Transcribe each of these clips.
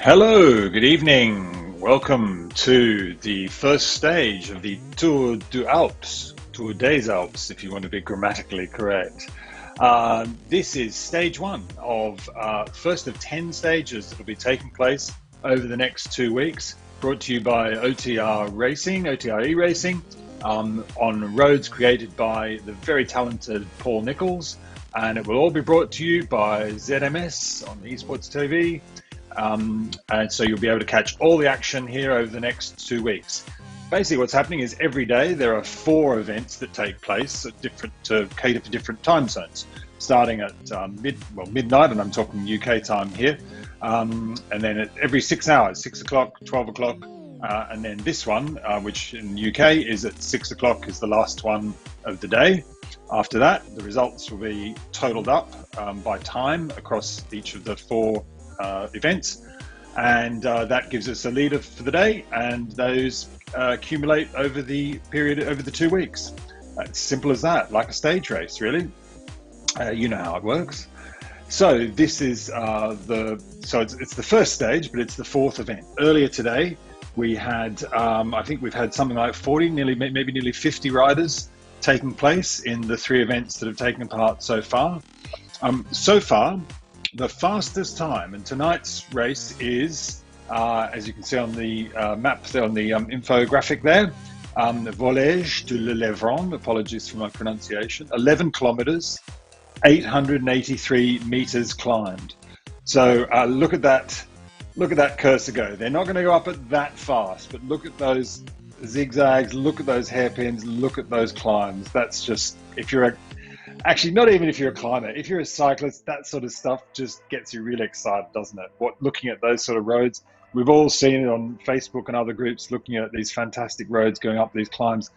Hello, good evening. Welcome to the first stage of the Tour du Alpes, Tour des Alpes, if you want to be grammatically correct. This is stage one of first of 10 stages that will be taking place over the next 2 weeks, brought to you by OTRE Racing, on roads created by the very talented Paul Nichols, and it will all be brought to you by ZMS on Esports TV. And so you'll be able to catch all the action here over the next 2 weeks. Basically what's happening is every day there are 4 events that take place at to cater for different time zones, starting at midnight, and I'm talking UK time here, and then at every 6 hours, 6 o'clock, 12 o'clock, and then this one, which in the UK is at 6 o'clock, is the last one of the day. After that, the results will be totaled up by time across each of the 4 events, and that gives us a leader for the day, and those accumulate over the period over the 2 weeks. It's simple as that, like a stage race, really. You know how it works. So this is it's the first stage, but it's the 4th event. Earlier today, we had I think we've had something like 40, maybe nearly 50 riders taking place in the 3 events that have taken part so far. The fastest time, and tonight's race is, as you can see on the map there, on the infographic there, the Volège de l'Élévron, apologies for my pronunciation, 11 kilometers, 883 meters climbed. So look at that cursor go. They're not going to go up at that fast, but look at those zigzags, look at those hairpins, look at those climbs. That's just, actually, not even if you're a climber, if you're a cyclist, that sort of stuff just gets you really excited, doesn't it? Looking at those sort of roads, we've all seen it on Facebook and other groups, looking at these fantastic roads going up these climbs.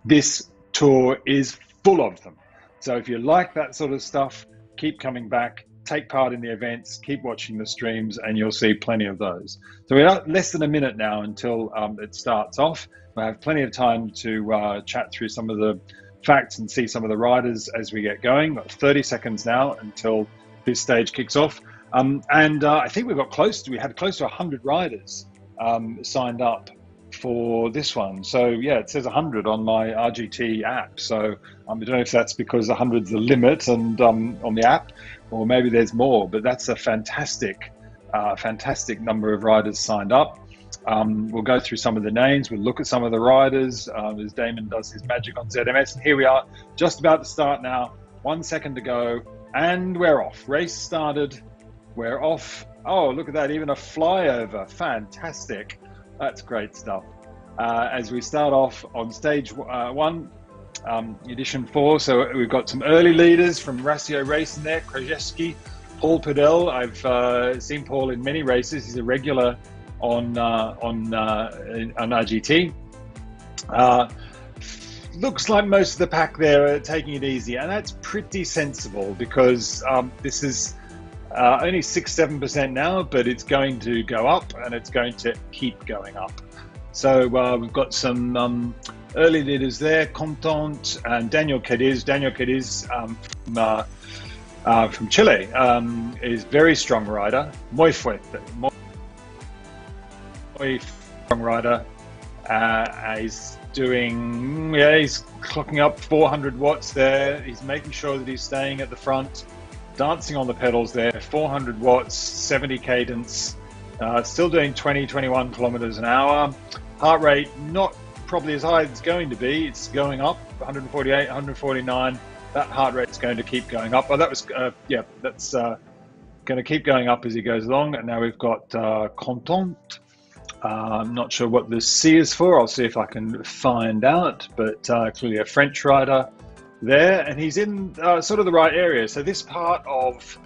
This tour is full of them. So if you like that sort of stuff, keep coming back, take part in the events, keep watching the streams, and you'll see plenty of those. So we're less than a minute now until it starts off. We have plenty of time to chat through some of the facts and see some of the riders as we get going. Got 30 seconds now until this stage kicks off, and I think we had close to 100 riders signed up for this one. So yeah, it says 100 on my RGT app, so I don't know if that's because 100's the limit and on the app, or maybe there's more, but that's a fantastic number of riders signed up. We'll go through some of the names, we'll look at some of the riders as Damon does his magic on ZMS. And here we are, just about to start now, 1 second to go, and we're off. Race started, we're off. Oh, look at that, even a flyover, fantastic. That's great stuff. As we start off on stage 1, edition 4, so we've got some early leaders from Ratio Racing there, Krajewski, Paul Pedel. I've seen Paul in many races, he's a regular on RGT. Looks like most of the pack there are taking it easy, and that's pretty sensible because this is only 6-7% now, but it's going to go up and it's going to keep going up. So we've got some early leaders there, Contant and Daniel Cadiz. Daniel Cadiz from Chile is a very strong rider, muy fuerte. Strong rider. He's clocking up 400 watts there. He's making sure that he's staying at the front, dancing on the pedals there. 400 watts, 70 cadence, still doing 20-21 kilometers an hour. Heart rate not probably as high as it's going to be. It's going up, 148, 149. That heart rate's going to keep going up. Well, that was that's going to keep going up as he goes along. And now we've got Contant. I'm not sure what the C is for. I'll see if I can find out, but clearly a French rider there, and he's in sort of the right area. So this part of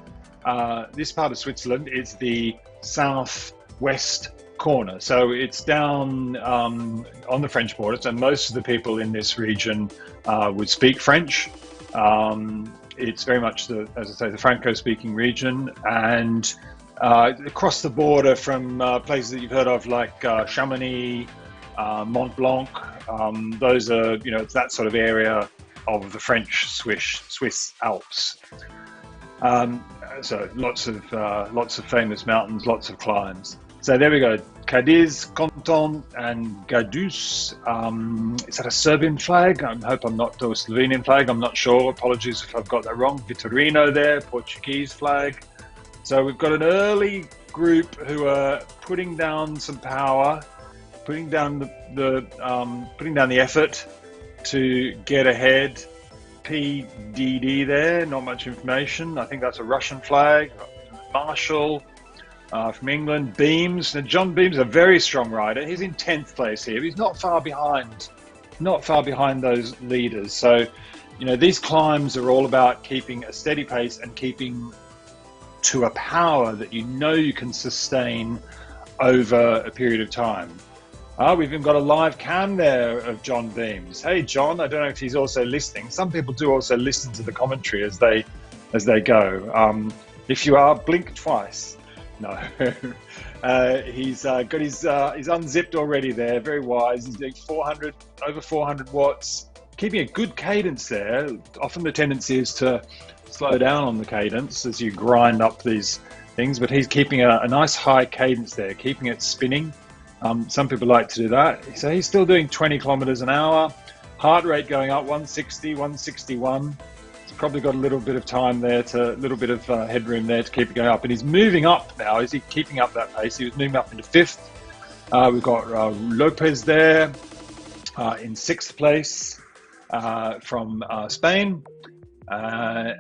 Switzerland is the southwest corner. So it's down on the French border, and most of the people in this region would speak French. It's very much as I say, the Franco-speaking region, and across the border from places that you've heard of like Chamonix, Mont Blanc. Those are, it's that sort of area of the French Swiss Alps. So lots of famous mountains, lots of climbs. So there we go. Cadiz, Conton, and Gadus. Is that a Serbian flag? I hope I'm not, or a Slovenian flag. I'm not sure. Apologies if I've got that wrong. Vitorino there, Portuguese flag. So we've got an early group who are putting down some power, putting down the effort to get ahead. PDD there, not much information. I think that's a Russian flag. Marshall from England. Beams. Now John Beams, a very strong rider. He's in 10th place here. He's not far behind those leaders. So, you know, these climbs are all about keeping a steady pace and keeping to a power that you know you can sustain over a period of time. We've even got a live cam there of John Beams. Hey, John, I don't know if he's also listening. Some people do also listen to the commentary as they go. If you are, blink twice. No. He's unzipped already there, very wise. He's doing over 400 watts, keeping a good cadence there. Often the tendency is to slow down on the cadence as you grind up these things, but he's keeping a nice high cadence there, keeping it spinning. Some people like to do that. So he's still doing 20 kilometers an hour, heart rate going up 160, 161. He's probably got a little bit of time there, a little bit of headroom there to keep it going up. And he's moving up now. Is he keeping up that pace? He was moving up into 5th. We've got Lopez there in 6th place from Spain. Yeah,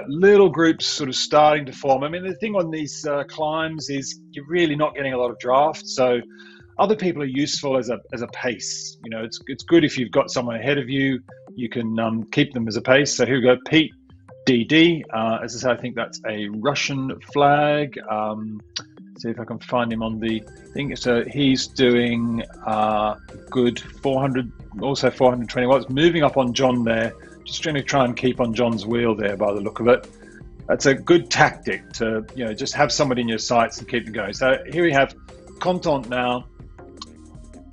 little groups sort of starting to form. I mean, the thing on these climbs is you're really not getting a lot of draft, so other people are useful as a pace. You know, it's good if you've got someone ahead of you, you can keep them as a pace. So here we go, Pete DD. As I say, I think that's a Russian flag. See if I can find him on the thing. So he's doing good 400, also 420 watts, moving up on John there. Just going to try and keep on John's wheel there by the look of it. That's a good tactic to, you know, just have somebody in your sights and keep them going. So here we have Contant now.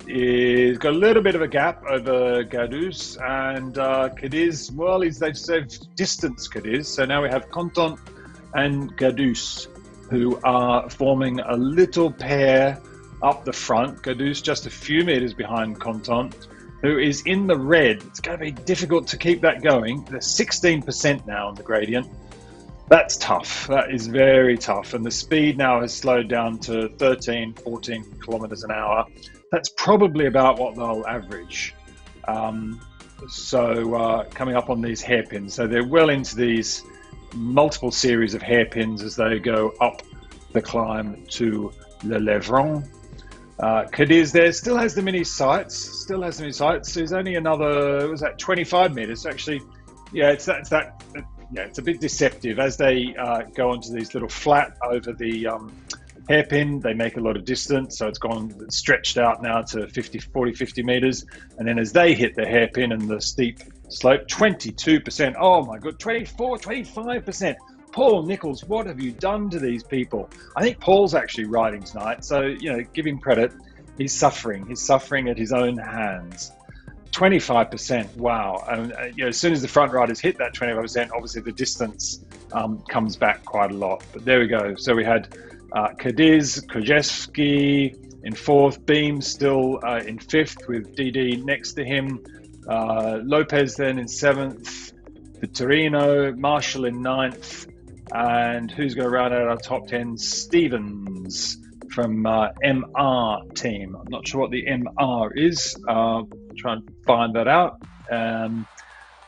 He's got a little bit of a gap over Gadus, and Cadiz, well, they've distanced Cadiz. So now we have Contant and Gadus, who are forming a little pair up the front. Gadus just a few meters behind Contant, who is in the red. It's going to be difficult to keep that going. They're 16% now on the gradient. That's tough. That is very tough. And the speed now has slowed down to 13, 14 kilometers an hour. That's probably about what they'll average. Coming up on these hairpins. So they're well into these multiple series of hairpins as they go up the climb to Le Levron. Cadiz there still has the mini sights. There's only another, was that 25 meters? Actually, yeah, it's a bit deceptive as they go onto these little flat over the hairpin. They make a lot of distance, so it's stretched out now to 50 meters. And then as they hit the hairpin and the steep slope, 22%. Oh my God, 24, 25%. Paul Nichols, what have you done to these people? I think Paul's actually riding tonight, so, you know, give him credit. He's suffering at his own hands. 25%, wow. And you know, as soon as the front riders hit that 25%, obviously the distance comes back quite a lot. But there we go. So we had Cadiz, Krajewski in 4th, Beams still in 5th with DD next to him, Lopez then in 7th, Vitorino, Marshall in 9th, and who's going to round out our top 10? Stevens from MR team. I'm not sure what the MR is. Try and find that out.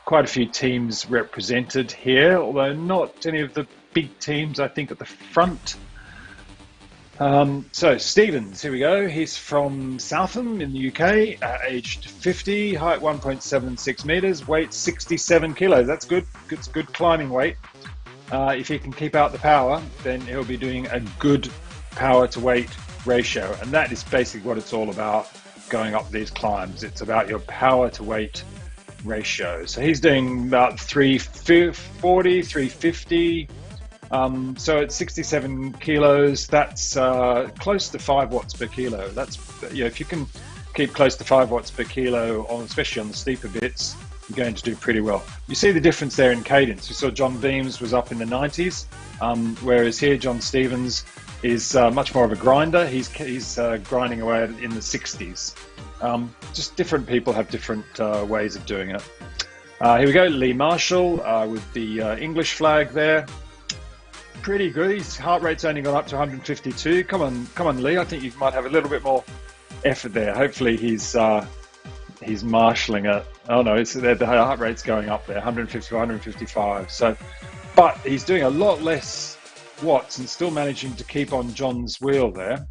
Quite a few teams represented here, although not any of the big teams, I think, at the front. So Stevens, here we go. He's from Southam in the UK, aged 50, height 1.76 meters, weight 67 kilos. That's good. It's good climbing weight. If he can keep out the power, then he'll be doing a good power to weight ratio. And that is basically what it's all about going up these climbs. It's about your power to weight ratio. So he's doing about 340, 350. So at 67 kilos, that's close to 5 watts per kilo. That's, you know, if you can keep close to 5 watts per kilo, especially on the steeper bits, you're going to do pretty well. You see the difference there in cadence. You saw John Beams was up in the 90s, whereas here John Stevens is much more of a grinder. He's grinding away in the 60s. Just different people have different ways of doing it. Here we go, Lee Marshall with the English flag there. Pretty good. His heart rate's only gone up to 152. Come on, Lee. I think you might have a little bit more effort there. Hopefully he's marshalling it. Oh no, the heart rate's going up there, 150, 155. So, but he's doing a lot less watts and still managing to keep on John's wheel there,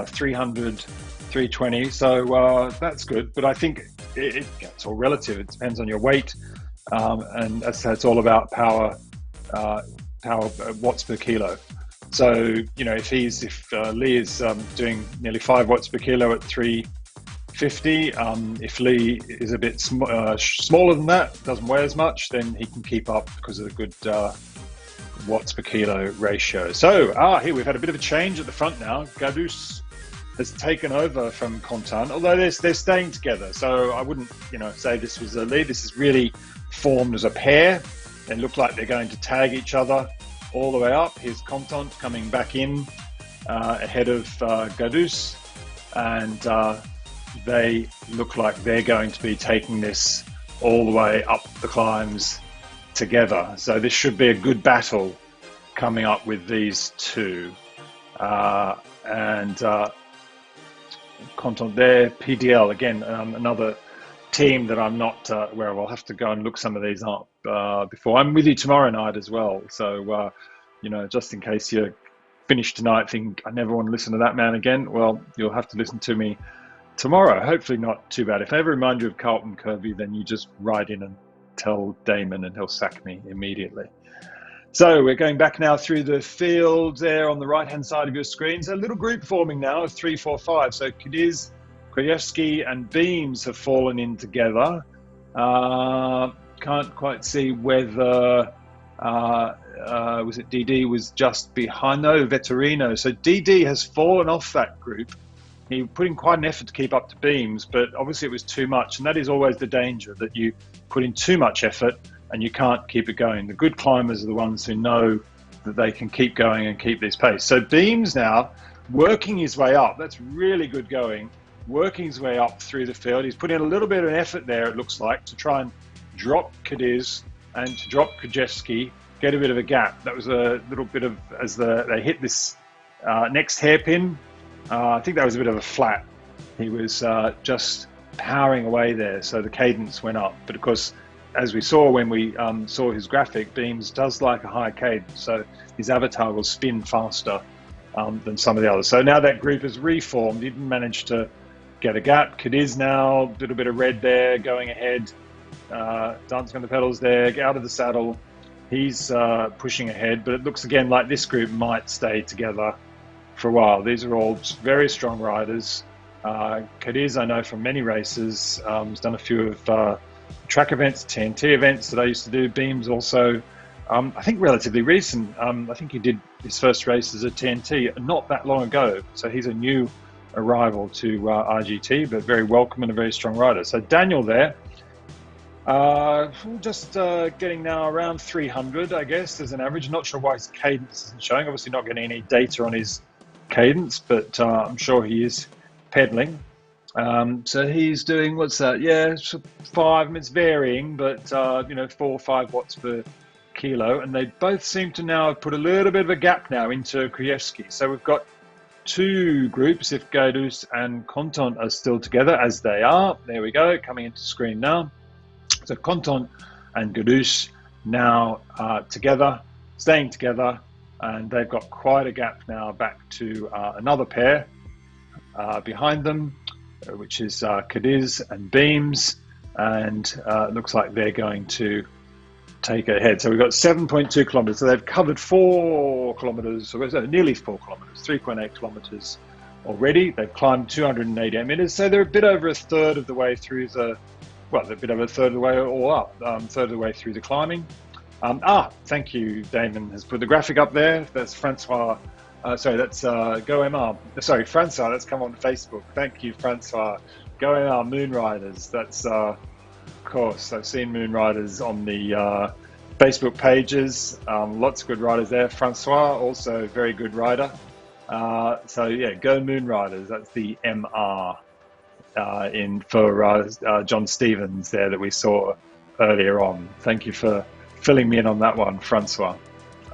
300, 320. So that's good. But I think it's all relative. It depends on your weight, and it's all about power watts per kilo. So if Lee is doing nearly 5 watts per kilo at 350, if Lee is a bit smaller than that, doesn't weigh as much, then he can keep up because of the good watts per kilo ratio. So here we've had a bit of a change at the front now. Gadus has taken over from Contant, although they're staying together. So I wouldn't say this was a lead. This is really formed as a pair. They look like they're going to tag each other all the way up. Here's Contant coming back in ahead of Gadus, and they look like they're going to be taking this all the way up the climbs together. So this should be a good battle coming up with these two. And Contant there, PDL again, another team that I'm not aware of. I'll have to go and look some of these up before. I'm with you tomorrow night as well. So, just in case you finish tonight think I never want to listen to that man again, well, you'll have to listen to me tomorrow. Hopefully not too bad. If I ever remind you of Carlton Kirby, then you just write in and tell Damon and he'll sack me immediately. So we're going back now through the field there on the right-hand side of your screen. So a little group forming now of 3, 4, 5. So Cadiz, Krajewski and Beams have fallen in together. Can't quite see whether, was it DD was just behind? No, Vettorino. So DD has fallen off that group. He put in quite an effort to keep up to Beams, but obviously it was too much. And that is always the danger, that you put in too much effort and you can't keep it going. The good climbers are the ones who know that they can keep going and keep this pace. So Beams now working his way up. That's really good going. Working his way up through the field. He's put in a little bit of an effort there, it looks like, to try and drop Cadiz and to drop Krajewski, get a bit of a gap. That was a little bit of, as they hit this next hairpin, I think that was a bit of a flat. He was just powering away there, so the cadence went up. But of course, as we saw when we saw his graphic, Beams does like a high cadence, so his avatar will spin faster than some of the others. So now that group is reformed. He didn't manage to get a gap. Cadiz now, a little bit of red there, going ahead, dancing on the pedals there, get out of the saddle. He's pushing ahead, but it looks again like this group might stay together for a while. These are all very strong riders. Cadiz, I know from many races, has done a few of track events, TNT events that I used to do. Beams also, I think relatively recent. I think he did his first race as a TNT not that long ago. So he's a new arrival to RGT, but very welcome and a very strong rider. So Daniel there, just getting now around 300, I guess, as an average. Not sure why his cadence isn't showing. Obviously not getting any data on his cadence, but I'm sure he is pedaling. So he's doing, what's that? Yeah, 5, it's varying, but 4 or 5 watts per kilo. And they both seem to now have put a little bit of a gap now into Krajewski. So we've got 2 groups, if Gadus and Contant are still together, as they are. There we go, coming into screen now. So Contant and Gadus now together, staying together, and they've got quite a gap now back to another pair behind them, which is Cadiz and Beams, and it looks like they're going to take it ahead. So we've got 7.2 kilometers. So they've covered 4 kilometers, or nearly 4 kilometers, 3.8 kilometers already. They've climbed 288 meters. So they're a bit over a third of the way through the, well, they're a bit over a third of the way all up, third of the way through the climbing. Thank you, Damon has put the graphic up there. That's Francois. Sorry, that's GoMR. Sorry, Francois, that's come on Facebook. Thank you, Francois. GoMR Moon Riders. That's, of course, I've seen Moon Riders on the Facebook pages, lots of good riders there. Francois, also a very good rider. So yeah, go Moon Riders. That's the MR for John Stevens there that we saw earlier on. Thank you for filling me in on that one, Francois.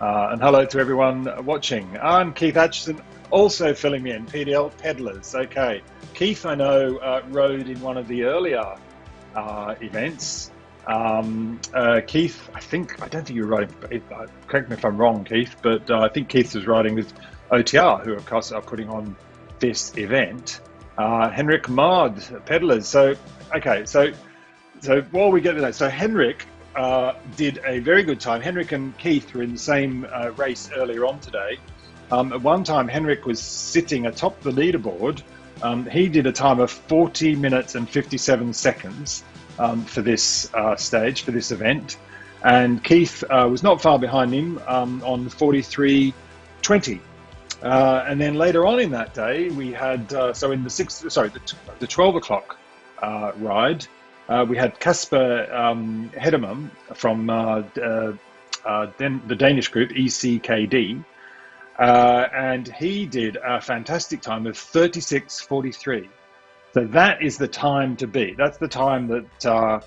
And hello to everyone watching. And Keith Atchison also filling me in. PDL Peddlers. Okay, Keith, I know rode in one of the earlier events. Keith, I don't think you were riding, correct me if I'm wrong, Keith, but I think Keith was riding with OTR, who of course are putting on this event. Henrik Mard, Peddlers. So, okay, so while we get to that, so Henrik did a very good time. Henrik and Keith were in the same race earlier on today. At one time, Henrik was sitting atop the leaderboard. He did a time of 40 minutes and 57 seconds. For this stage, for this event, and Keith was not far behind him on 43:20. And then later on in that day, we had in the 12 o'clock ride, we had Kasper Hedemam from the Danish group ECKD, and he did a fantastic time of 36:43. So that is the time to beat. That's the time that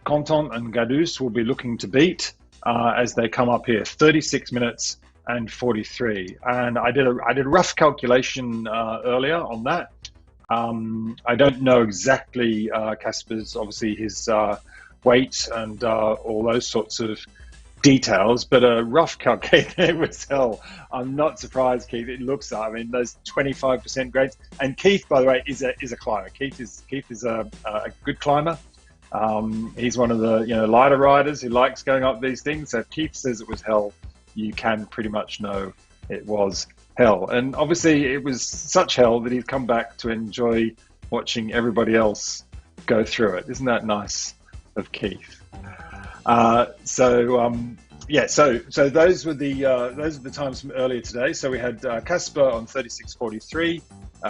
Contant and Gadus will be looking to beat as they come up here. 36 minutes and 43. And I did a rough calculation earlier on that. I don't know exactly Casper's, obviously his weight and all those sorts of details, but a rough calculator was hell. I'm not surprised, Keith. It looks, I mean, those 25% grades. And Keith, by the way, is a climber. Keith is a good climber. He's one of the lighter riders who likes going up these things. So if Keith says it was hell, you can pretty much know it was hell. And obviously, it was such hell that he's come back to enjoy watching everybody else go through it. Isn't that nice of Keith? So those were the times from earlier today. So we had Casper on 36:43.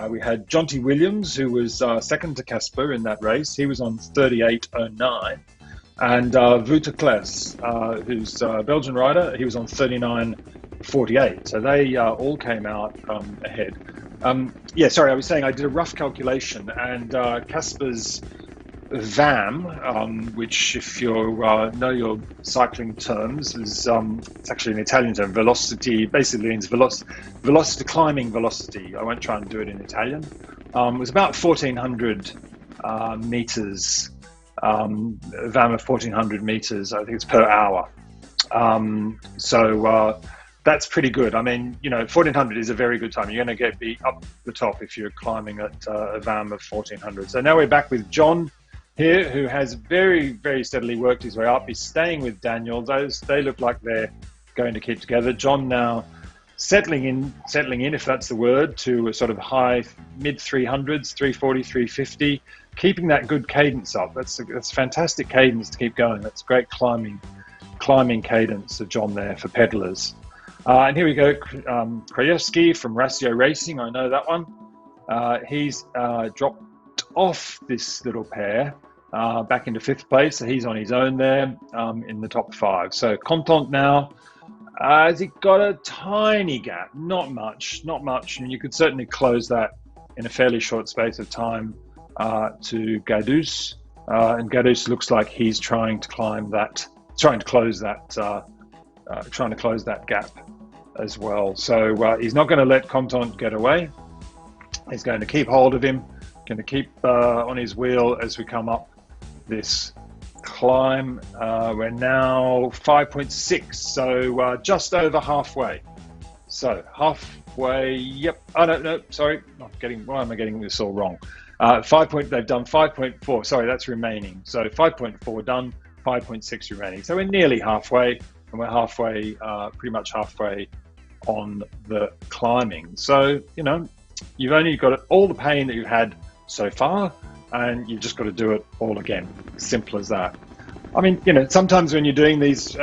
We had Jonty Williams, who was second to Casper in that race. He was on 38:09, and Wouter Kles, who's a Belgian rider, he was on 39:48. So they all came out ahead. I was saying I did a rough calculation, and Casper's VAM, which if you know your cycling terms, is it's actually an Italian term. Velocity basically means velocity, climbing velocity. I won't try and do it in Italian. It was about 1,400 meters. VAM of 1,400 meters. I think it's per hour. That's pretty good. I mean, 1,400 is a very good time. You're going to be up the top if you're climbing at a VAM of 1,400. So now we're back with John here, who has very, very steadily worked his way up. He's staying with Daniel. They look like they're going to keep together. John now settling in, if that's the word, to a sort of high mid 300s, 340, 350, keeping that good cadence up. That's fantastic cadence to keep going. That's great climbing cadence of John there for peddlers. And here we go, Krajewski from Ratio Racing. I know that one. He's dropped off this little pair back into 5th place, so he's on his own there in the top 5. So Contant now has he got a tiny gap, not much, and you could certainly close that in a fairly short space of time to Gadus, and Gadus looks like he's trying to close that gap as well. So he's not going to let Contant get away. He's going to keep hold of him. Going to keep on his wheel as we come up this climb. We're now 5.6, so just over halfway. So halfway, yep. Oh, no, sorry. Why am I getting this all wrong? They've done 5.4. Sorry, that's remaining. So 5.4 done, 5.6 remaining. So we're nearly halfway, and we're halfway, pretty much halfway on the climbing. So, you've only got all the pain that you've had so far, and you've just got to do it all again. Simple as that. I mean, sometimes when you're doing these,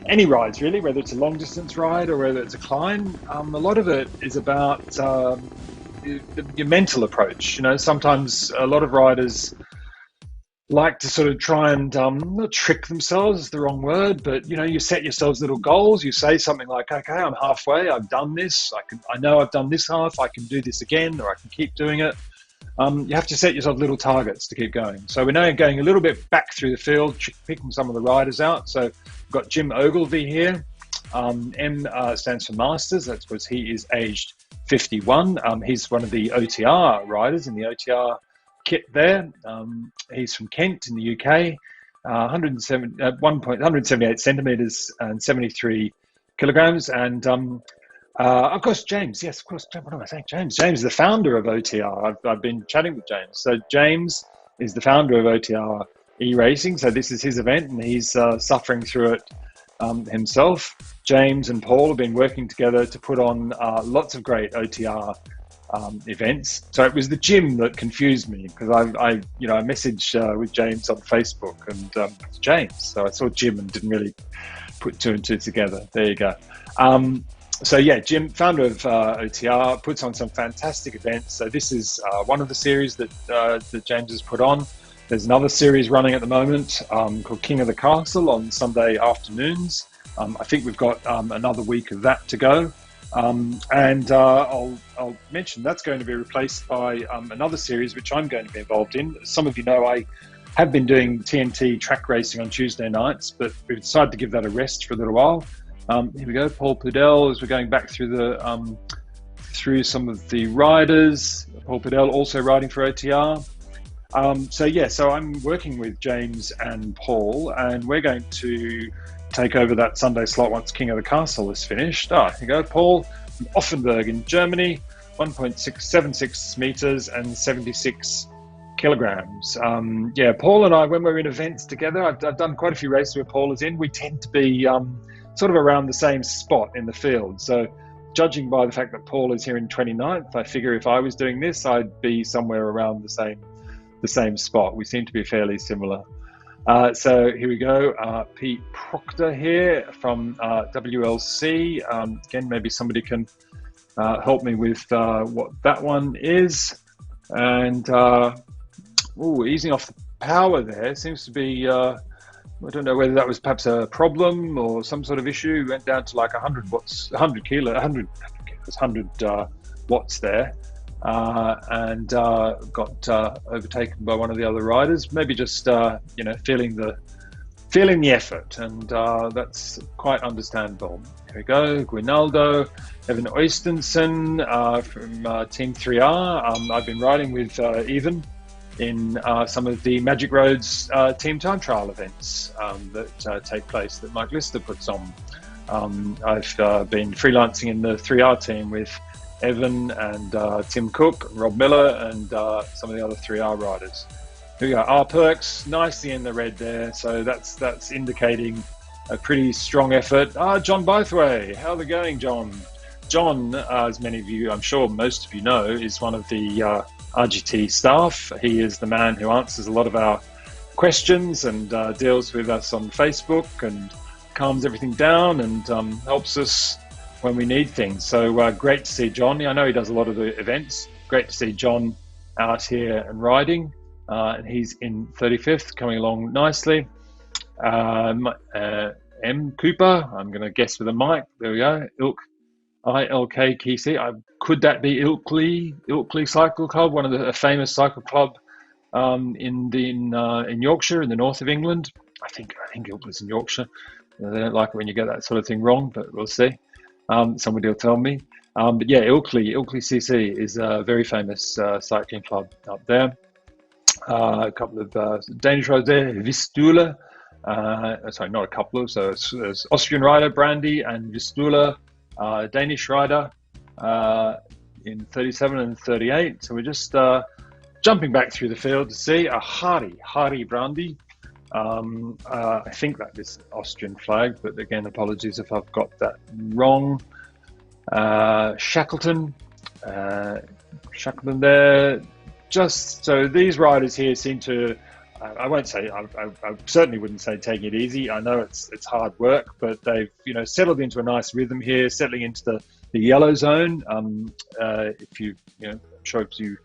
any rides really, whether it's a long distance ride or whether it's a climb, a lot of it is about your mental approach. Sometimes a lot of riders like to sort of try and not trick themselves is the wrong word, but you set yourselves little goals. You say something like, okay, I'm halfway, I've done this, I know I've done this half, I can do this again, or I can keep doing it. You have to set yourself little targets to keep going. So we're now going a little bit back through the field, picking some of the riders out. So we've got Jim Ogilvie here. M stands for Masters. That's because he is aged 51. He's one of the OTR riders in the OTR kit there. He's from Kent in the UK. 178 centimeters and 73 kilograms. And of course, James. Yes, of course. What am I saying? James is the founder of OTR. I've been chatting with James. So James is the founder of OTR e-racing. So this is his event, and he's suffering through it himself. James and Paul have been working together to put on lots of great OTR events. So it was the gym that confused me, because I messaged with James on Facebook, and it's James. So I saw Jim and didn't really put two and two together. There you go. So yeah, Jim, founder of OTR, puts on some fantastic events. So this is one of the series that James has put on. There's another series running at the moment called King of the Castle on Sunday afternoons. I think we've got another week of that to go. And I'll mention that's going to be replaced by another series which I'm going to be involved in. Some of you know I have been doing TNT track racing on Tuesday nights, but we've decided to give that a rest for a little while. Here we go, Paul Pudell, as we're going back through the through some of the riders. Paul Pudell also riding for OTR. So I'm working with James and Paul, and we're going to take over that Sunday slot once King of the Castle is finished. Here you go, Paul from Offenburg in Germany, 1.676 meters and 76 kilograms. Paul and I, when we're in events together, I've done quite a few races where Paul is in, we tend to be sort of around the same spot in the field. So judging by the fact that Paul is here in 29th, I figure if I was doing this, I'd be somewhere around the same spot. We seem to be fairly similar. So here we go, Pete Proctor here from WLC. Again, maybe somebody can help me with what that one is. And easing off the power there seems to be, I don't know whether that was perhaps a problem or some sort of issue. We went down to like 100 watts, 100 watts there. And got overtaken by one of the other riders. Maybe just feeling the effort, and that's quite understandable. Here we go, Guinaldo, Evan Oystensen from Team 3R. I've been riding with Evan in some of the Magic Roads team time trial events that take place that Mike Lister puts on. I've been freelancing in the 3R team with Evan and Tim Cook, Rob Miller, and some of the other 3R riders. Here we go, R Perks, nicely in the red there. So that's indicating a pretty strong effort. John Bothway, how's it going, John? John, as many of you, I'm sure most of you know, is one of the RGT staff. He is the man who answers a lot of our questions and deals with us on Facebook and calms everything down and helps us when we need things. So great to see John. I know he does a lot of the events. Great to see John out here and riding. And he's in 35th, coming along nicely. M. Cooper, I'm going to guess with a mic. There we go. ILK Kesey. Could that be Ilkley Cycle Club, one of a famous cycle club in Yorkshire, in the north of England? I think Ilkley's in Yorkshire. They don't like it when you get that sort of thing wrong, but we'll see. Somebody will tell me. But yeah, Ilkley CC is a very famous cycling club up there. A couple of Danish riders there, Vistula. Sorry, not a couple of. So it's Austrian rider Brandy and Vistula, Danish rider in 37 and 38. So we're just jumping back through the field to see a Hari Brandy. I think that is Austrian flag, but again, apologies if I've got that wrong. Shackleton there. Just so these riders here seem to, I certainly wouldn't say taking it easy. I know it's hard work, but they've settled into a nice rhythm here, settling into the yellow zone. If you sure if you're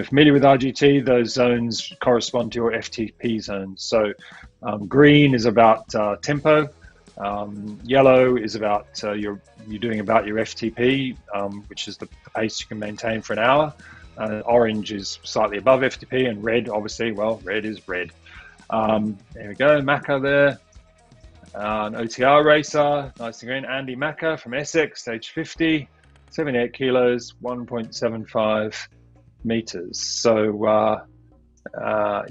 familiar with RGT, those zones correspond to your FTP zones. So green is about tempo, yellow is about you're doing about your FTP, which is the pace you can maintain for an hour. Orange is slightly above FTP, and red, obviously, well, red is red. There we go, Macca there. An OTR racer, nice and green, Andy Macca from Essex, age 50, 78 kilos, 1.75 meters. So,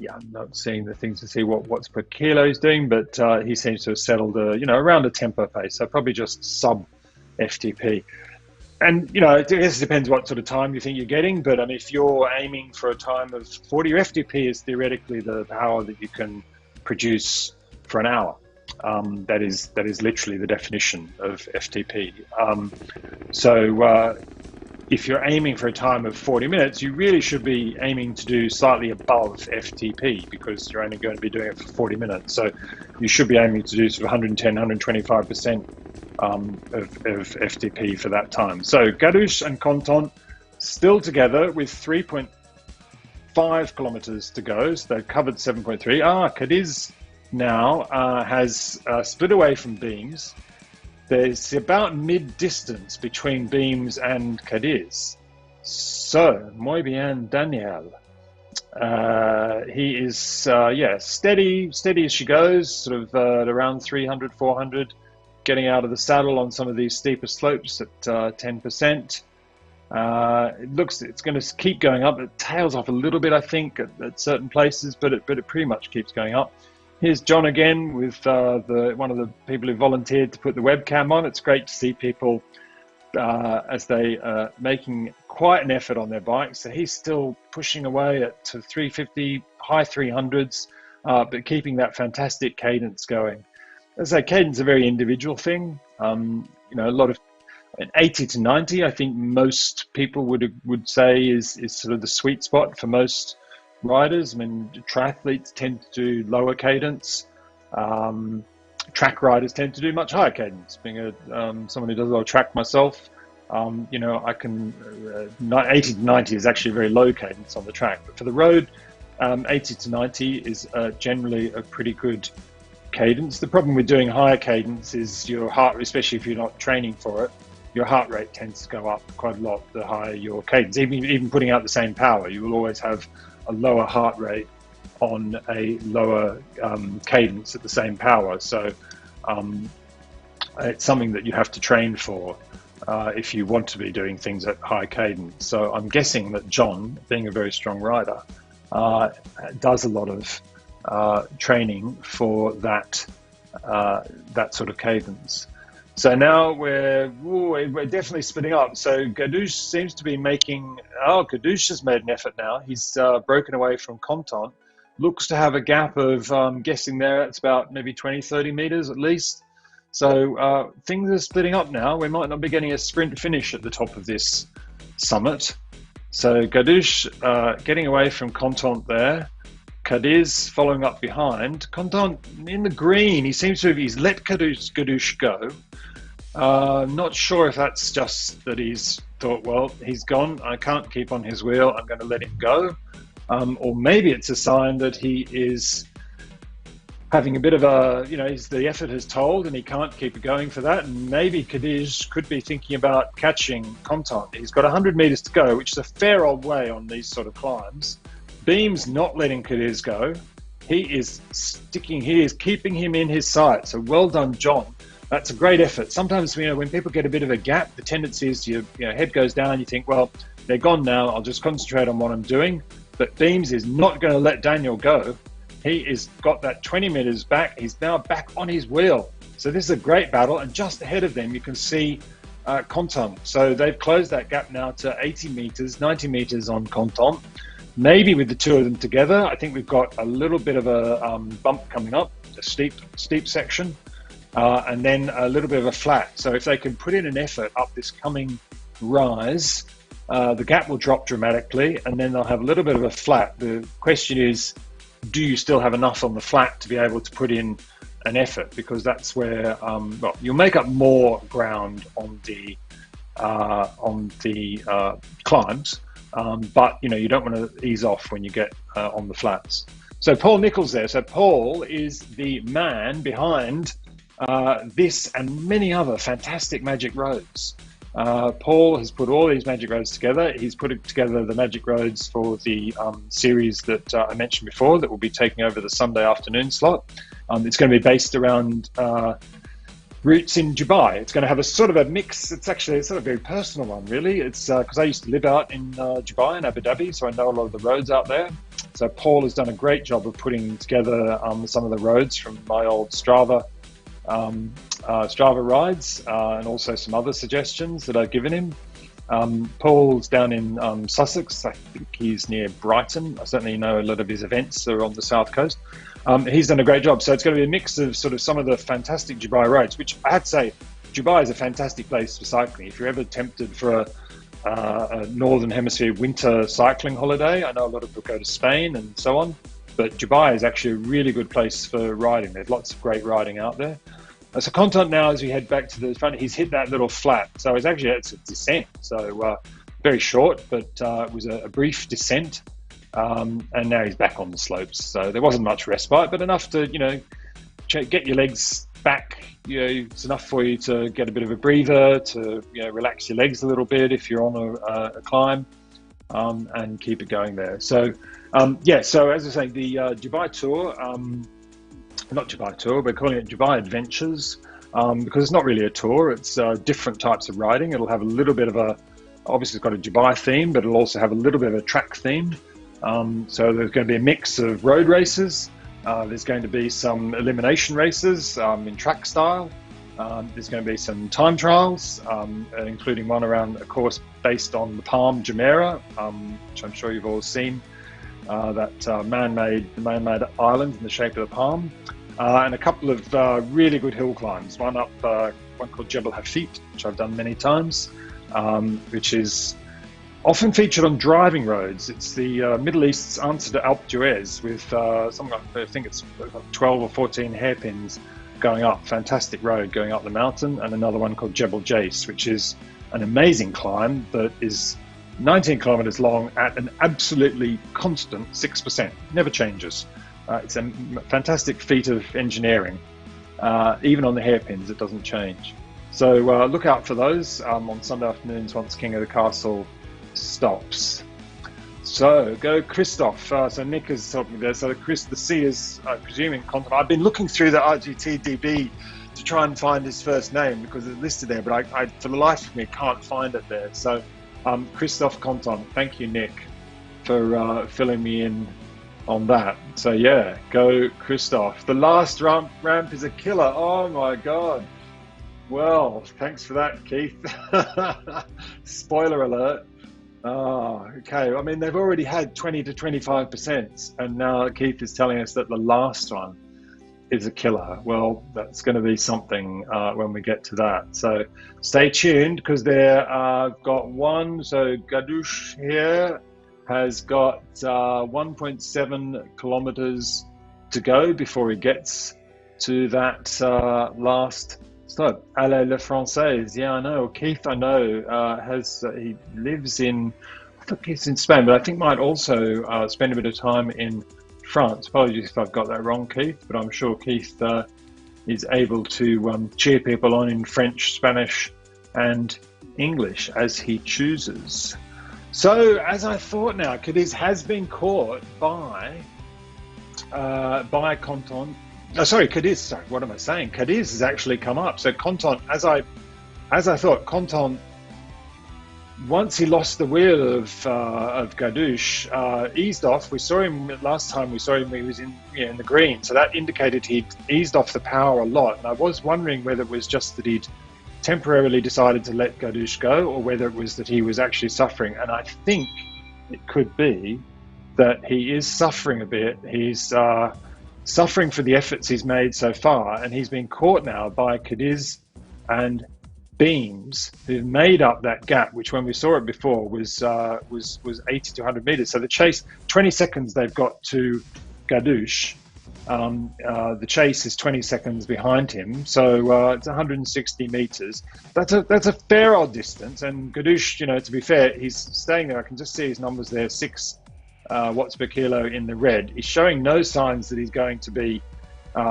yeah, I'm not seeing the things to see what's per kilo he's doing, but he seems to have settled, around a tempo pace, so probably just sub FTP. And, I guess it depends what sort of time you think you're getting, but if you're aiming for a time of 40, your FTP is theoretically the power that you can produce for an hour. That is literally the definition of FTP. So if you're aiming for a time of 40 minutes, you really should be aiming to do slightly above FTP, because you're only going to be doing it for 40 minutes. So you should be aiming to do sort of 110, 125% of FTP for that time. So Gadouche and Conton still together with 3.5 kilometers to go. So they've covered 7.3. Cadiz now has split away from Beams. There's about mid-distance between Beams and Cadiz. So, muy bien, Daniel. He is, steady as she goes, sort of at around 300, 400, getting out of the saddle on some of these steeper slopes at 10%. It looks, it's going to keep going up. It tails off a little bit, I think, at certain places, but it pretty much keeps going up. Here's John again with one of the people who volunteered to put the webcam on. It's great to see people as they are making quite an effort on their bikes. So he's still pushing away at 350, high 300s, but keeping that fantastic cadence going. As I say, cadence is a very individual thing. A lot of 80 to 90, I think most people would say is sort of the sweet spot for most riders. Triathletes tend to do lower cadence. Track riders tend to do much higher cadence. Being someone who does a lot of track myself, I can 80 to 90 is actually a very low cadence on the track. But for the road, 80 to 90 is generally a pretty good cadence. The problem with doing higher cadence is your heart, especially if you're not training for it, your heart rate tends to go up quite a lot the higher your cadence. Even putting out the same power, you will always have a lower heart rate on a lower cadence at the same power. So it's something that you have to train for if you want to be doing things at high cadence. So I'm guessing that John, being a very strong rider, does a lot of training for that sort of cadence. So now we're definitely splitting up. So Gadouche seems to be Gadouche has made an effort now. He's broken away from Conton. Looks to have a gap of, guessing there, it's about maybe 20, 30 meters at least. So things are splitting up now. We might not be getting a sprint finish at the top of this summit. So Gadouche getting away from Conton there. Cadiz following up behind. Conton in the green. He seems to have, he's let Gadouche go. Not sure if that's just that he's thought, well, he's gone, I can't keep on his wheel, I'm going to let him go. Or maybe it's a sign that he is having a bit of a, the effort has told and he can't keep it going for that. And maybe Cadiz could be thinking about catching Conton. He's got 100 meters to go, which is a fair old way on these sort of climbs. Beam's not letting Cadiz go. He is keeping him in his sight. So well done, John. That's a great effort. Sometimes, when people get a bit of a gap, the tendency is your head goes down. You think, well, they're gone now. I'll just concentrate on what I'm doing. But Beams is not going to let Daniel go. He is got that 20 meters back. He's now back on his wheel. So this is a great battle. And just ahead of them, you can see Conton. So they've closed that gap now to 80 meters, 90 meters on Conton. Maybe with the two of them together, I think we've got a little bit of a bump coming up, a steep section. And then a little bit of a flat. So if they can put in an effort up this coming rise, the gap will drop dramatically, and then they'll have a little bit of a flat. The question is, do you still have enough on the flat to be able to put in an effort? Because that's where you'll make up more ground on the climbs, but you don't want to ease off when you get on the flats. So Paul Nichols there. So Paul is the man behind this and many other fantastic magic roads. Paul has put all these magic roads together. He's put together the magic roads for the series that I mentioned before that will be taking over the Sunday afternoon slot. It's going to be based around routes in Dubai. It's going to have a sort of a mix. It's actually a sort of very personal one, really. It's because I used to live out in Dubai and Abu Dhabi, so I know a lot of the roads out there. So Paul has done a great job of putting together some of the roads from my old Strava rides and also some other suggestions that I've given him. Paul's down in Sussex. I think he's near Brighton. I certainly know a lot of his events are on the south coast. He's done a great job. So it's going to be a mix of sort of some of the fantastic Dubai roads, which I had to say, Dubai is a fantastic place for cycling. If you're ever tempted for a Northern Hemisphere winter cycling holiday, I know a lot of people go to Spain and so on, but Dubai is actually a really good place for riding. There's lots of great riding out there. So content now, as we head back to the front, he's hit that little flat. So it's a descent. So very short, but it was a brief descent. And now he's back on the slopes. So there wasn't much respite, but enough to, get your legs back. It's enough for you to get a bit of a breather, to relax your legs a little bit if you're on a climb, and keep it going there. So so as I say, the Dubai tour, not Dubai tour, we're calling it Dubai Adventures, because it's not really a tour. It's different types of riding. It'll have a little bit of obviously it's got a Dubai theme, but it'll also have a little bit of a track theme. So there's going to be a mix of road races. There's going to be some elimination races in track style. There's going to be some time trials, including one around a course based on the Palm Jumeirah, which I'm sure you've all seen. That man-made island in the shape of the palm, and a couple of really good hill climbs. One called Jebel Hafit, which I've done many times, which is often featured on driving roads. It's the Middle East's answer to Alpe d'Huez, with something like, I think it's 12 or 14 hairpins going up. Fantastic road going up the mountain, and another one called Jebel Jais, which is an amazing climb that is 19 kilometers long at an absolutely constant 6%. Never changes. It's a fantastic feat of engineering. Even on the hairpins, it doesn't change. So look out for those on Sunday afternoons once King of the Castle stops. So go Christoph. So Nick has helped me there. So Chris, the C is presuming content. I've been looking through the RGTDB to try and find his first name because it's listed there, but I for the life of me can't find it there. So Christoph Conton, thank you, Nick, for filling me in on that. So yeah, go Christoph. The last ramp is a killer. Oh my God. Well, thanks for that, Keith. Spoiler alert. Oh, okay. I mean, they've already had 20 to 25%, and now Keith is telling us that the last one is a killer. Well, that's going to be something when we get to that. So stay tuned, because I've got one. So Gadouche here has got 1.7 kilometers to go before he gets to that last stop. Allez le Française. Yeah, I know. Keith, I know, he lives in, I think he's in Spain, but I think might also spend a bit of time in France. Apologies if I've got that wrong, Keith, but I'm sure Keith is able to cheer people on in French, Spanish, and English as he chooses. So, as I thought now, Cadiz has been caught by Conton. Oh, sorry, Cadiz. Sorry, what am I saying? Cadiz has actually come up. So Conton, as I thought, Conton, once he lost the wheel of Gadouche, eased off. We saw him last time. We saw him. He was in the green, so that indicated he'd eased off the power a lot. And I was wondering whether it was just that he'd temporarily decided to let Gadouche go, or whether it was that he was actually suffering. And I think it could be that he is suffering a bit. He's suffering for the efforts he's made so far, and he's been caught now by Cadiz and Beams, who've made up that gap, which when we saw it before was 80 to 100 meters. So the chase, 20 seconds they've got to Gadouche, The chase is 20 seconds behind him, so it's 160 meters. That's a fair old distance. And Gadouche, to be fair, he's staying there. I can just see his numbers there, 6 watts per kilo in the red. He's showing no signs that he's going to be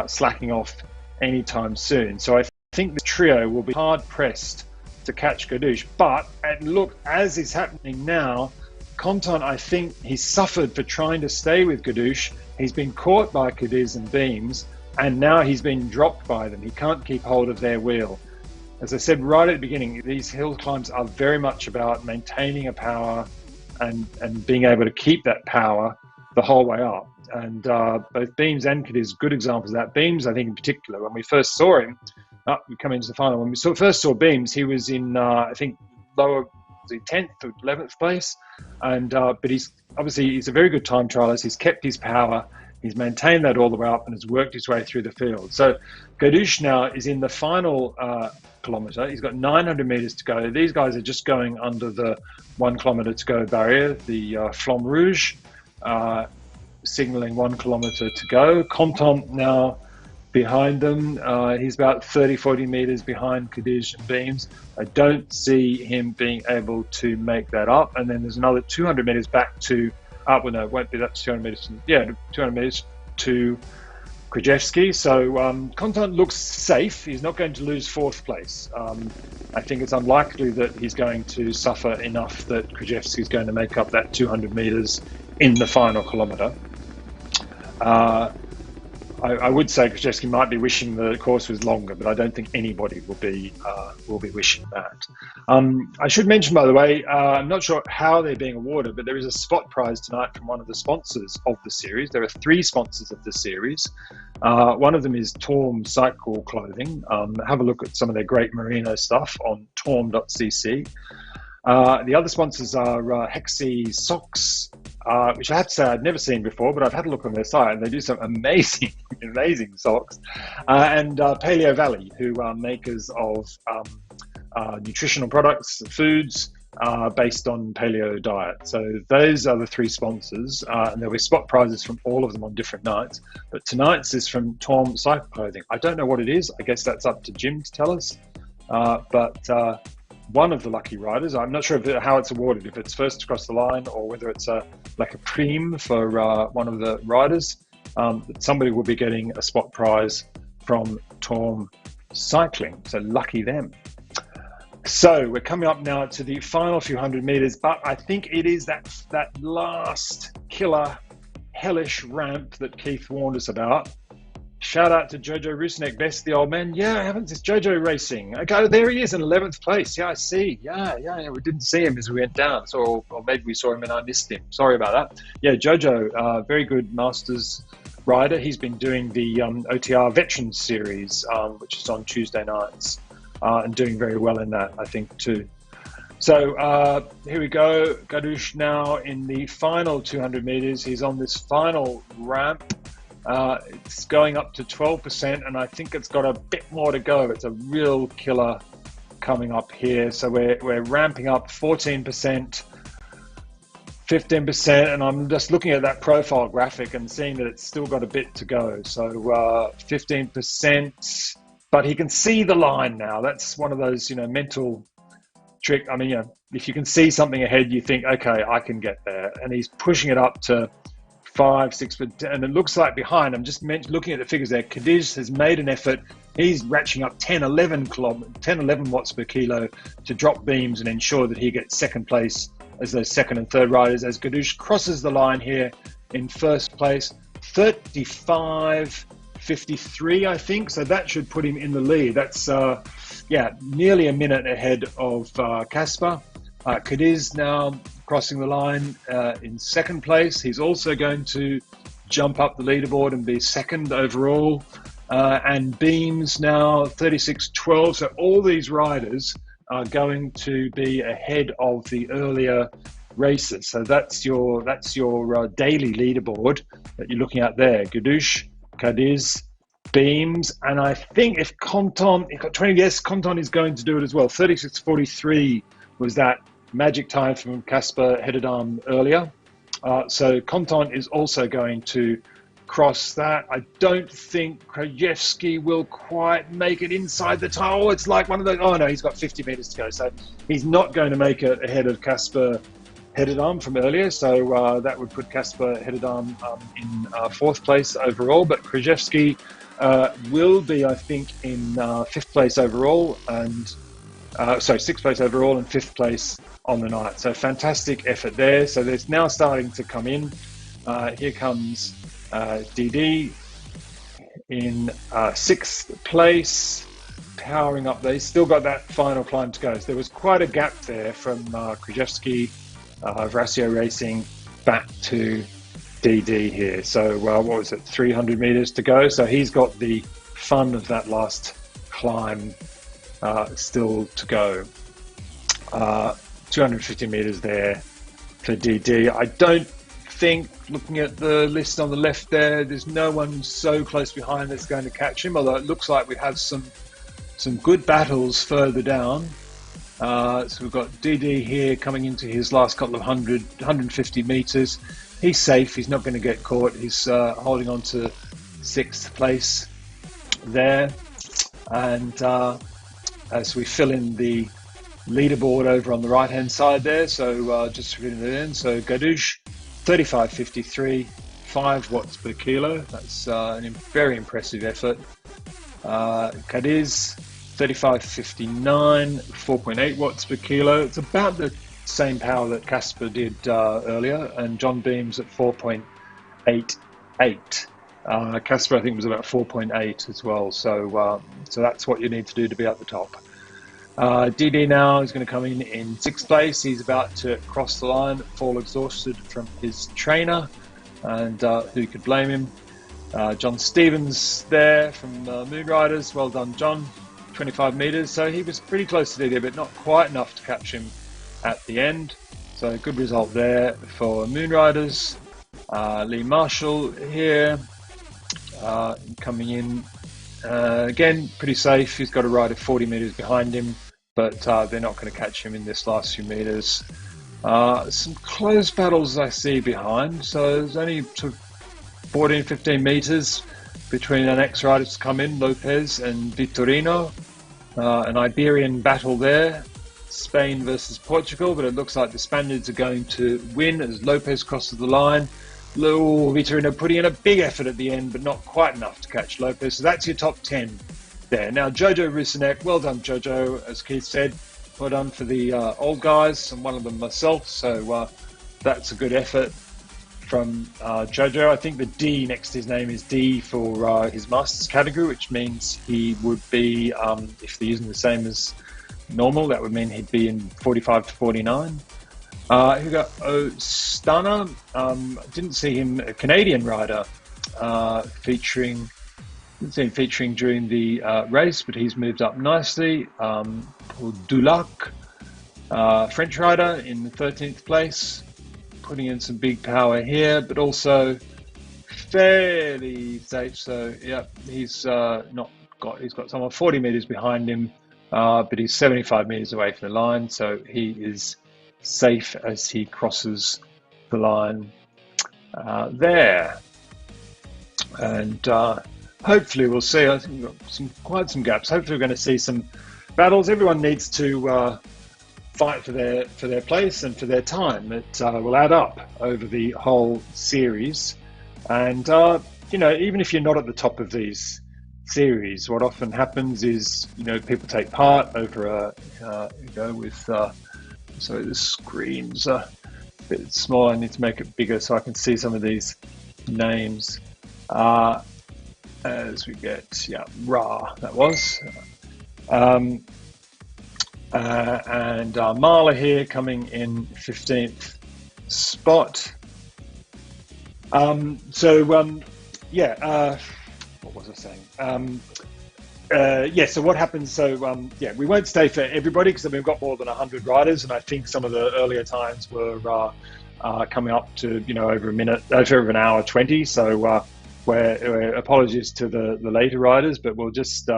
slacking off anytime soon. So I think the trio will be hard pressed to catch Gadouche. But look, as is happening now, Conton, I think he's suffered for trying to stay with Gadouche. He's been caught by Cadiz and Beams, and now he's been dropped by them. He can't keep hold of their wheel. As I said right at the beginning, these hill climbs are very much about maintaining a power and being able to keep that power the whole way up. And both Beams and Cadiz, good examples of that. Beams, I think in particular, when we first saw him, we come into the final. When we first saw Beams, he was in, I think, lower, was he 10th or 11th place? And but he's a very good time trialist. He's kept his power. He's maintained that all the way up and has worked his way through the field. So Gadouche now is in the final kilometre. He's got 900 metres to go. These guys are just going under the 1 kilometre to go barrier, the Flamme Rouge, signalling 1 kilometre to go. Conton now behind them. He's about 40 metres behind Cadiz and Beams. I don't see him being able to make that up. And then there's another 200 metres back to, well, no, it won't be that 200 metres. Yeah, 200 metres to Krajewski. So Conton looks safe. He's not going to lose 4th place. I think it's unlikely that he's going to suffer enough that Krajewski is going to make up that 200 metres in the final kilometre. I would say Krajewski might be wishing the course was longer, but I don't think anybody will be wishing that. I should mention, by the way, I'm not sure how they're being awarded, but there is a spot prize tonight from one of the sponsors of the series. There are 3 sponsors of the series. One of them is Torm Cycle Clothing. Have a look at some of their great merino stuff on torm.cc. The other sponsors are Hexi Socks, which I have to say I'd never seen before, but I've had a look on their site and they do some amazing, amazing socks. And Paleo Valley, who are makers of nutritional products, foods based on paleo diet. So those are the 3 sponsors, and there'll be spot prizes from all of them on different nights. But tonight's is from Torm Cycle Clothing. I don't know what it is. I guess that's up to Jim to tell us. But one of the lucky riders, I'm not sure how it's awarded, if it's first across the line or whether it's like a prime for one of the riders. Somebody will be getting a spot prize from Torm Cycling, so lucky them. So we're coming up now to the final few hundred meters, but I think it is that last killer hellish ramp that Keith warned us about. Shout out to Jojo Rusnek, best the old man. Yeah, haven't it's Jojo racing? Okay, there he is in 11th place. Yeah, I see. Yeah. We didn't see him as we went down, so or maybe we saw him and I missed him. Sorry about that. Yeah, Jojo, very good Masters rider. He's been doing the OTR Veterans Series, which is on Tuesday nights, and doing very well in that, I think, too. So here we go. Gadouche now in the final 200 meters. He's on this final ramp. It's going up to 12%, and I think it's got a bit more to go. It's a real killer coming up here. So we're ramping up 14%, 15%, and I'm just looking at that profile graphic and seeing that it's still got a bit to go. So 15%, but he can see the line now. That's one of those, mental trick. I mean, if you can see something ahead, you think, okay, I can get there. And he's pushing it up to 5, 6, and it looks like behind, I'm just looking at the figures there, Cadiz has made an effort. He's ratcheting up 10, 11 watts per kilo to drop Beams and ensure that he gets second place as those second and third riders, as Gadouche crosses the line here in first place, 35.53, I think. So that should put him in the lead. That's, nearly a minute ahead of Casper. Cadiz now crossing the line in second place. He's also going to jump up the leaderboard and be second overall. And Beams now 36.12. So all these riders are going to be ahead of the earlier races. So that's your daily leaderboard that you're looking at there. Gadouche, Cadiz, Beams, and I think if Conton, Conton is going to do it as well. 36.43 was that magic time from Casper Headedam earlier. So Conton is also going to cross that. I don't think Krajewski will quite make it inside the tile. It's like one of those, oh no, he's got 50 meters to go. So he's not going to make it ahead of Kasper Headedam from earlier. So that would put Kasper Headedam in fourth place overall. But Krajewski will be, I think, in fifth place overall and sixth place overall and fifth place on the night. So fantastic effort there. So there's now starting to come in. Here comes DD in sixth place, powering up. They still got that final climb to go. So there was quite a gap there from Krajewski, Vracio Racing back to DD here. So what was it, 300 meters to go? So he's got the fun of that last climb still to go. 250 meters there for DD. I don't think, looking at the list on the left there's no one so close behind that's going to catch him, although it looks like we have some good battles further down. So we've got DD here coming into his last couple of 150 meters. He's safe, he's not going to get caught. He's holding on to sixth place there. And as we fill in the leaderboard over on the right hand side there, so just filling it in, so Gadush 35.53, 5 watts per kilo. That's a very impressive effort. Cadiz 35.59, 4.8 watts per kilo. It's about the same power that Kasper did earlier, and John Beams at 4.88. Kasper, I think, was about 4.8 as well. So that's what you need to do to be at the top. DD now is going to come in sixth place. He's about to cross the line, fall exhausted from his trainer, and who could blame him? John Stevens there from Moonriders. Well done, John. 25 meters. So he was pretty close to DD, but not quite enough to catch him at the end. So good result there for Moonriders. Lee Marshall here coming in. Again, pretty safe. He's got a rider 40 meters behind him, but they're not going to catch him in this last few meters. Some close battles I see behind. So there's only sort of 14, 15 meters between our next riders to come in, Lopez and Vitorino. An Iberian battle there, Spain versus Portugal, but it looks like the Spaniards are going to win as Lopez crosses the line. Vitorino putting in a big effort at the end, but not quite enough to catch Lopez. So that's your top 10 there. Now, Jojo Rusinek, well done, Jojo. As Keith said, well done for the old guys, and one of them myself. So that's a good effort from Jojo. I think the D next to his name is D for his Masters category, which means he would be, if they're using the same as normal, that would mean he'd be in 45 to 49. Hugo Ostana, didn't see him, a Canadian rider, featuring during the race, but he's moved up nicely. Dulac, French rider in the 13th place, putting in some big power here, but also fairly safe. So yeah, he's got someone 40 meters behind him, but he's 75 meters away from the line, so he is safe as he crosses the line there. And hopefully we'll see, I think we've got quite some gaps. Hopefully we're going to see some battles. Everyone needs to fight for their place and for their time. It will add up over the whole series. And even if you're not at the top of these series, what often happens is, people take part over sorry, the screen's a bit small. I need to make it bigger so I can see some of these names as we get, Ra, that was. And Marla here coming in 15th spot. What was I saying? So what happens? So we won't stay for everybody because we've got more than 100 riders, and I think some of the earlier times were coming up to over a minute, over an hour 20. So we're apologies to the later riders, but we'll just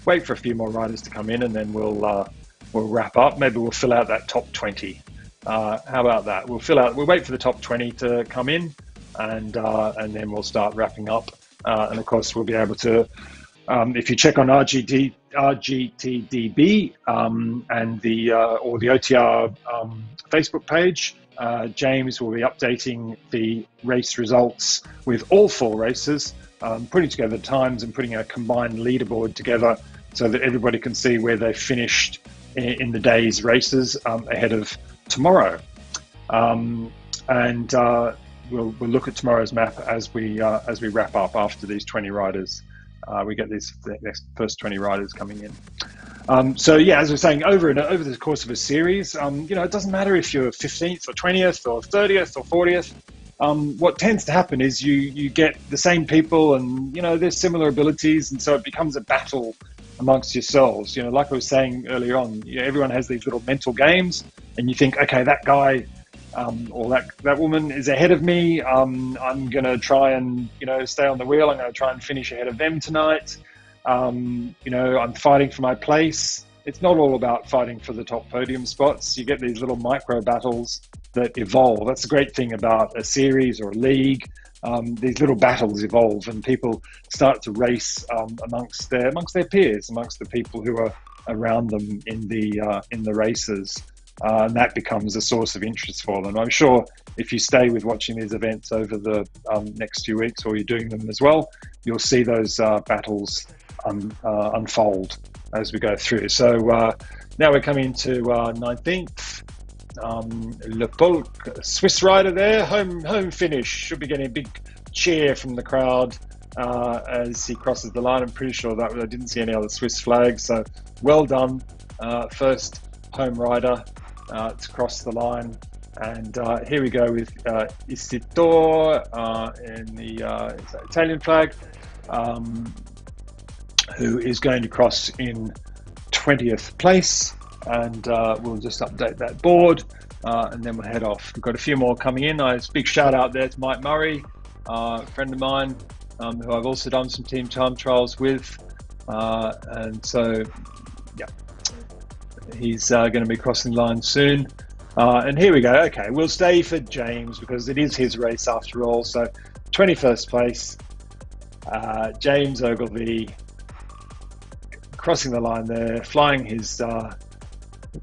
wait for a few more riders to come in, and then we'll wrap up. Maybe we'll fill out that top 20. How about that? We'll wait for the top 20 to come in, and then we'll start wrapping up. And of course, we'll be able to, if you check on RGTDB and the or the OTR Facebook page, James will be updating the race results with all 4 races, putting together times and putting a combined leaderboard together so that everybody can see where they finished in the day's races ahead of tomorrow. We'll look at tomorrow's map as we wrap up after these 20 riders. We get the next first 20 riders coming in. So yeah, as we're saying, over the course of a series, it doesn't matter if you're 15th or 20th or 30th or 40th. What tends to happen is you get the same people, and there's similar abilities, and so it becomes a battle amongst yourselves. Like I was saying earlier on, everyone has these little mental games, and you think, okay, that guy or that woman is ahead of me. I'm going to try and stay on the wheel. I'm going to try and finish ahead of them tonight. I'm fighting for my place. It's not all about fighting for the top podium spots. You get these little micro battles that evolve. That's the great thing about a series or a league. These little battles evolve, and people start to race amongst their peers, amongst the people who are around them in the races. And that becomes a source of interest for them. I'm sure if you stay with watching these events over the next few weeks, or you're doing them as well, you'll see those battles unfold as we go through. So now we're coming to 19th. Le Polk, Swiss rider there, home finish. Should be getting a big cheer from the crowd as he crosses the line. I'm pretty sure that I didn't see any other Swiss flags. So well done, first home rider to cross the line. And here we go with Isidore in the Italian flag, who is going to cross in 20th place. And we'll just update that board and then we'll head off. We've got a few more coming in. A big shout out there to Mike Murray, a friend of mine who I've also done some team time trials with. And so, yeah, he's going to be crossing the line soon. And here we go. Okay, we'll stay for James because it is his race after all. So 21st place, James Ogilvy crossing the line there, flying his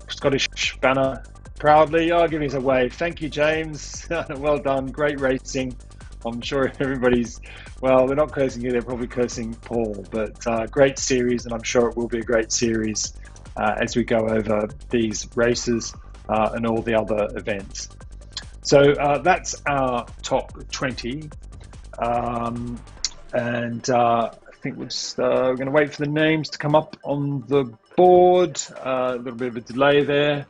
Scottish banner proudly. Oh, give me a wave. Thank you, James. Well done. Great racing. I'm sure everybody's, well, they're not cursing you, they're probably cursing Paul, but great series, and I'm sure it will be a great series as we go over these races and all the other events. So that's our top 20. And I think we're going to wait for the names to come up on the board. A little bit of a delay there,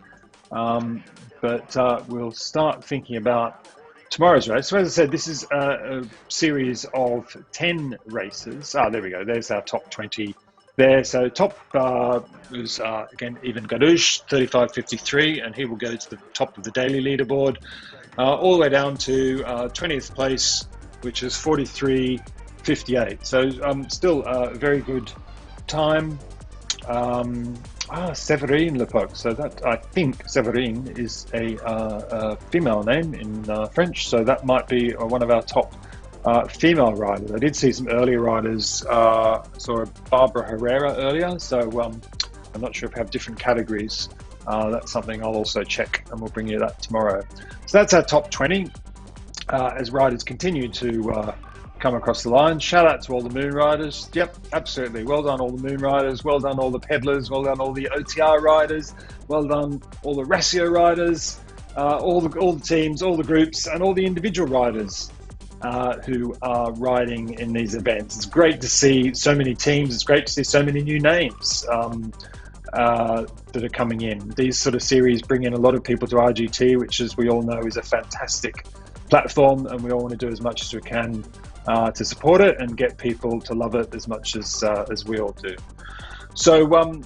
but we'll start thinking about tomorrow's race. So as I said, this is a series of 10 races. There we go. There's our top 20 there. So top is again Ivan Gadush, 35.53, and he will go to the top of the daily leaderboard, all the way down to 20th place, which is 43.58. So still a very good time. Séverine Lepoc. So that, I think Séverine is a female name in French. So that might be one of our top female riders. I did see some earlier riders. Saw Barbara Herrera earlier. So I'm not sure if we have different categories. That's something I'll also check, and we'll bring you that tomorrow. So that's our top 20 as riders continue to come across the line. Shout out to all the moon riders. Yep, absolutely. Well done all the moon riders. Well done all the peddlers. Well done all the OTR riders. Well done all the Ratio riders. All the teams, all the groups, and all the individual riders who are riding in these events. It's great to see so many teams. It's great to see so many new names that are coming in. These sort of series bring in a lot of people to RGT, which, as we all know, is a fantastic platform, and we all want to do as much as we can to support it and get people to love it as much as we all do. So we'll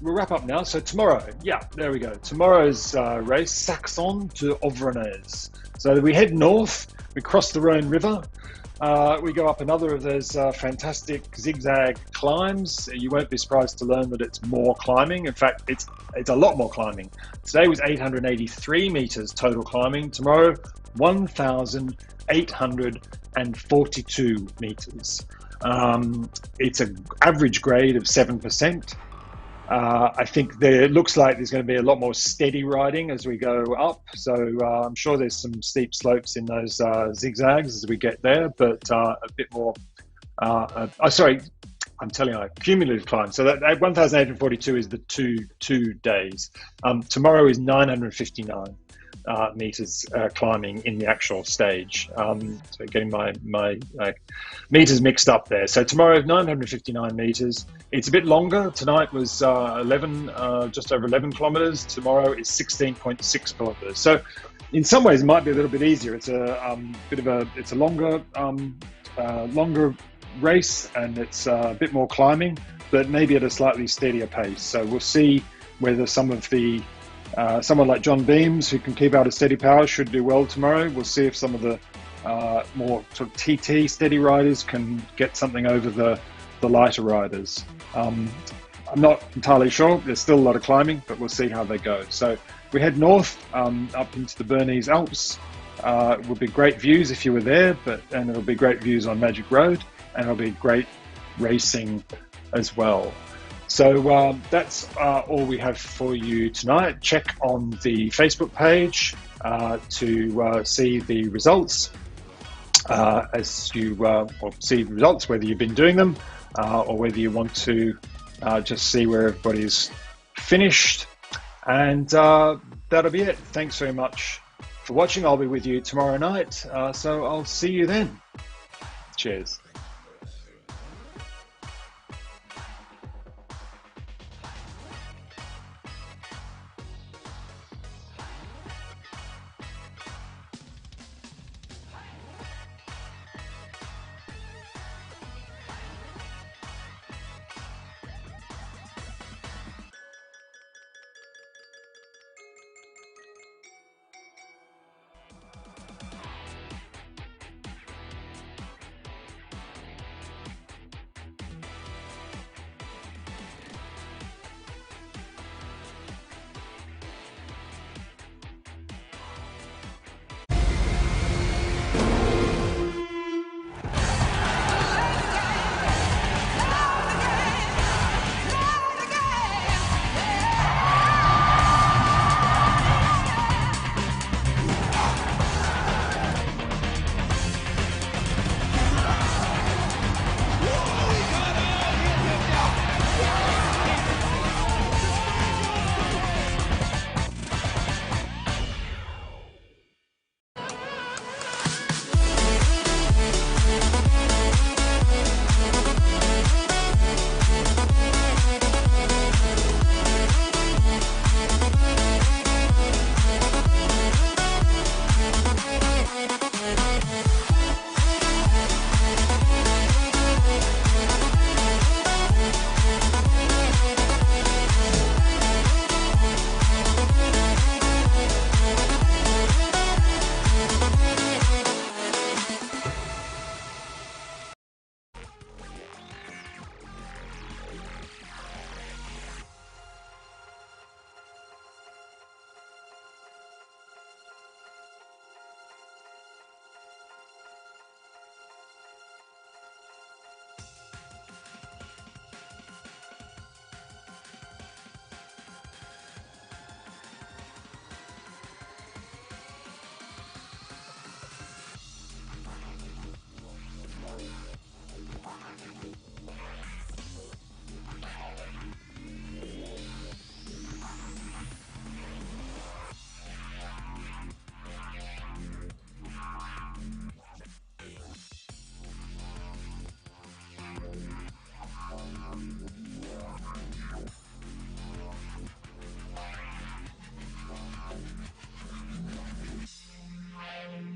wrap up now. So tomorrow, yeah, there we go. Tomorrow's race, Saxon to Avranches. So we head north, we cross the Rhone River, we go up another of those fantastic zigzag climbs. You won't be surprised to learn that it's more climbing. In fact, it's a lot more climbing. Today was 883 meters total climbing. Tomorrow 1,842 meters. It's an average grade of 7%. I think it looks like there's going to be a lot more steady riding as we go up. So I'm sure there's some steep slopes in those zigzags as we get there, but a bit more. Sorry, I'm telling you, cumulative climb. So that 1,842 is the two days. Tomorrow is 959 meters climbing in the actual stage. So getting my meters mixed up there. So tomorrow 959 meters. It's a bit longer. Tonight was just over 11 kilometers. Tomorrow is 16.6 kilometers. So in some ways it might be a little bit easier. It's a longer race, and it's a bit more climbing, but maybe at a slightly steadier pace. So we'll see whether some of the someone like John Beams, who can keep out a steady power, should do well tomorrow. We'll see if some of the more sort of TT steady riders can get something over the lighter riders. I'm not entirely sure. There's still a lot of climbing, but we'll see how they go. So we head north up into the Bernese Alps. It will be great views if you were there, and it'll be great views on Magic Road, and it'll be great racing as well. So that's all we have for you tonight. Check on the Facebook page to see the results see the results, whether you've been doing them or whether you want to just see where everybody's finished. And that'll be it. Thanks very much for watching. I'll be with you tomorrow night, so I'll see you then. Cheers.